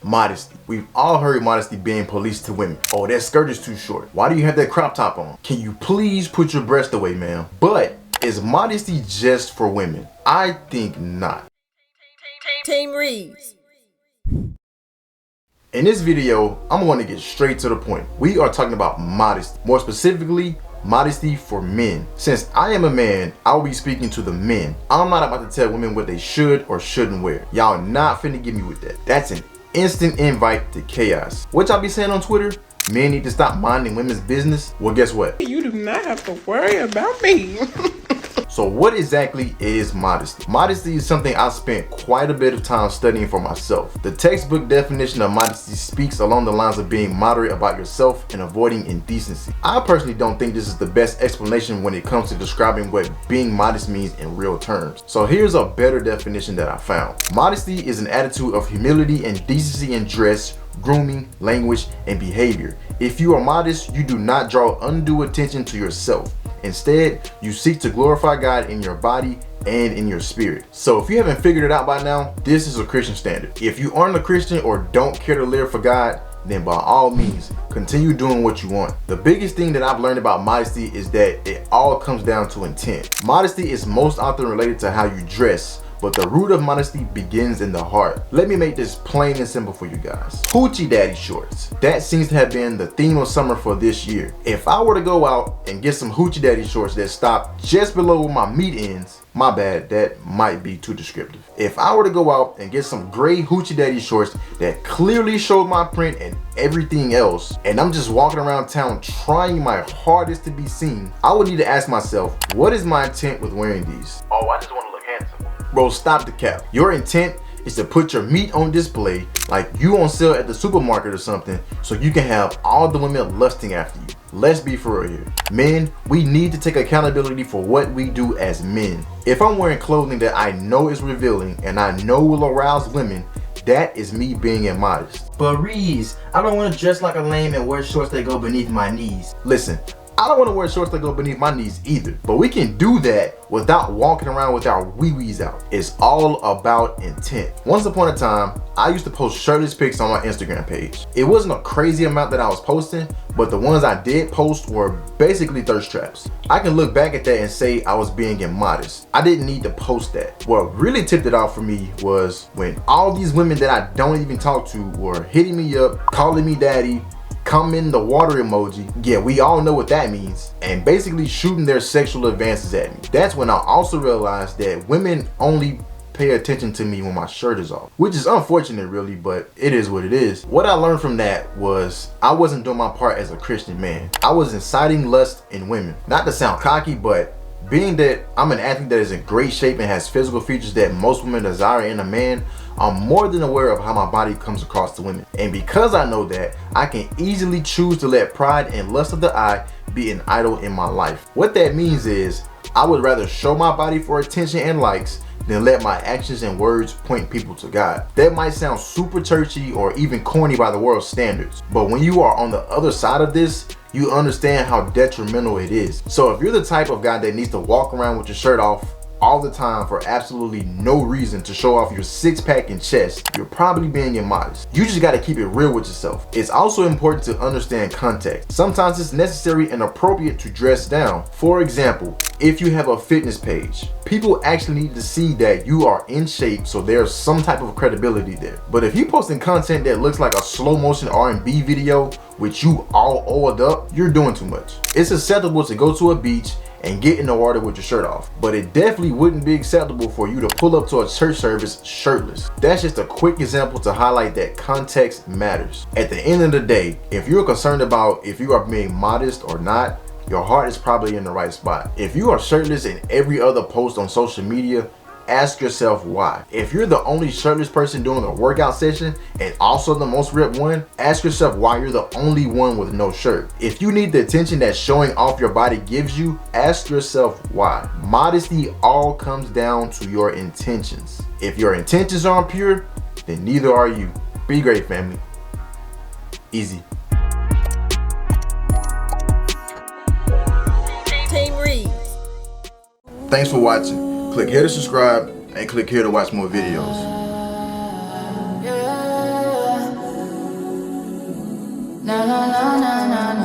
Modesty. We've all heard modesty being policed to women. Oh, that skirt is too short. Why do you have that crop top on? Can you please put your breast away, ma'am? But is modesty just for women? I think not. Team Reez. In this video, I'm going to get straight to the point. We are talking about modesty. More specifically, modesty for men. Since I am a man, I will be speaking to the men. I'm not about to tell women what they should or shouldn't wear. Y'all not finna get me with that. That's an instant invite to chaos. What y'all be saying on Twitter? Men need to stop minding women's business? Well, guess what? You do not have to worry about me. So what exactly is modesty? Modesty is something I spent quite a bit of time studying for myself. The textbook definition of modesty speaks along the lines of being moderate about yourself and avoiding indecency. I personally don't think this is the best explanation when it comes to describing what being modest means in real terms. So here's a better definition that I found. Modesty is an attitude of humility and decency in dress, grooming, language, and behavior. If you are modest, you do not draw undue attention to yourself. Instead, you seek to glorify God in your body and in your spirit. So if you haven't figured it out by now, this is a Christian standard. If you aren't a Christian or don't care to live for God, then by all means, continue doing what you want. The biggest thing that I've learned about modesty is that it all comes down to intent. Modesty is most often related to how you dress, but the root of modesty begins in the heart. Let me make this plain and simple for you guys. Hoochie daddy shorts. That seems to have been the theme of summer for this year. If I were to go out and get some hoochie daddy shorts that stop just below my meat ends, my bad, that might be too descriptive. If I were to go out and get some gray hoochie daddy shorts that clearly showed my print and everything else, and I'm just walking around town trying my hardest to be seen, I would need to ask myself, what is my intent with wearing these? Oh, I just want to look handsome. Bro, stop the cap. Your intent is to put your meat on display like you on sale at the supermarket or something, so you can have all the women lusting after you. Let's be for real here. Men, we need to take accountability for what we do as men. If I'm wearing clothing that I know is revealing and I know will arouse women, that is me being immodest. But Reez, I don't want to dress like a lame and wear shorts that go beneath my knees. Listen, I don't want to wear shorts that go beneath my knees either, but we can do that without walking around with our wee-wees out. It's all about intent. Once upon a time, I used to post shirtless pics on my Instagram page. It wasn't a crazy amount that I was posting, but the ones I did post were basically thirst traps. I can look back at that and say I was being immodest. I didn't need to post that. What really tipped it off for me was when all these women that I don't even talk to were hitting me up, calling me daddy, commenting the water emoji, yeah, we all know what that means, and basically shooting their sexual advances at me. That's when I also realized that women only pay attention to me when my shirt is off, which is unfortunate really, but it is what it is. What I learned from that was I wasn't doing my part as a Christian man. I was inciting lust in women. Not to sound cocky, but being that I'm an athlete that is in great shape and has physical features that most women desire in a man, I'm more than aware of how my body comes across to women. And because I know that, I can easily choose to let pride and lust of the eye be an idol in my life. What that means is, I would rather show my body for attention and likes than let my actions and words point people to God. That might sound super churchy or even corny by the world's standards, but when you are on the other side of this, you understand how detrimental it is. So if you're the type of guy that needs to walk around with your shirt off all the time for absolutely no reason to show off your six-pack and chest, you're probably being immodest. You just gotta keep it real with yourself. It's also important to understand context. Sometimes it's necessary and appropriate to dress down. For example, if you have a fitness page, people actually need to see that you are in shape, so there's some type of credibility there. But if you're posting content that looks like a slow motion R&B video with you all oiled up, you're doing too much. It's acceptable to go to a beach and get in the water with your shirt off, but it definitely wouldn't be acceptable for you to pull up to a church service shirtless. That's just a quick example to highlight that context matters. At the end of the day, if you're concerned about if you are being modest or not, your heart is probably in the right spot. If you are shirtless in every other post on social media, ask yourself why. If you're the only shirtless person doing a workout session and also the most ripped one, ask yourself why you're the only one with no shirt. If you need the attention that showing off your body gives you, ask yourself why. Modesty all comes down to your intentions. If your intentions aren't pure, then neither are you. Be great, family. Easy. Team Reez. Thanks for watching. Click here to subscribe and click here to watch more videos. Na na na na na na.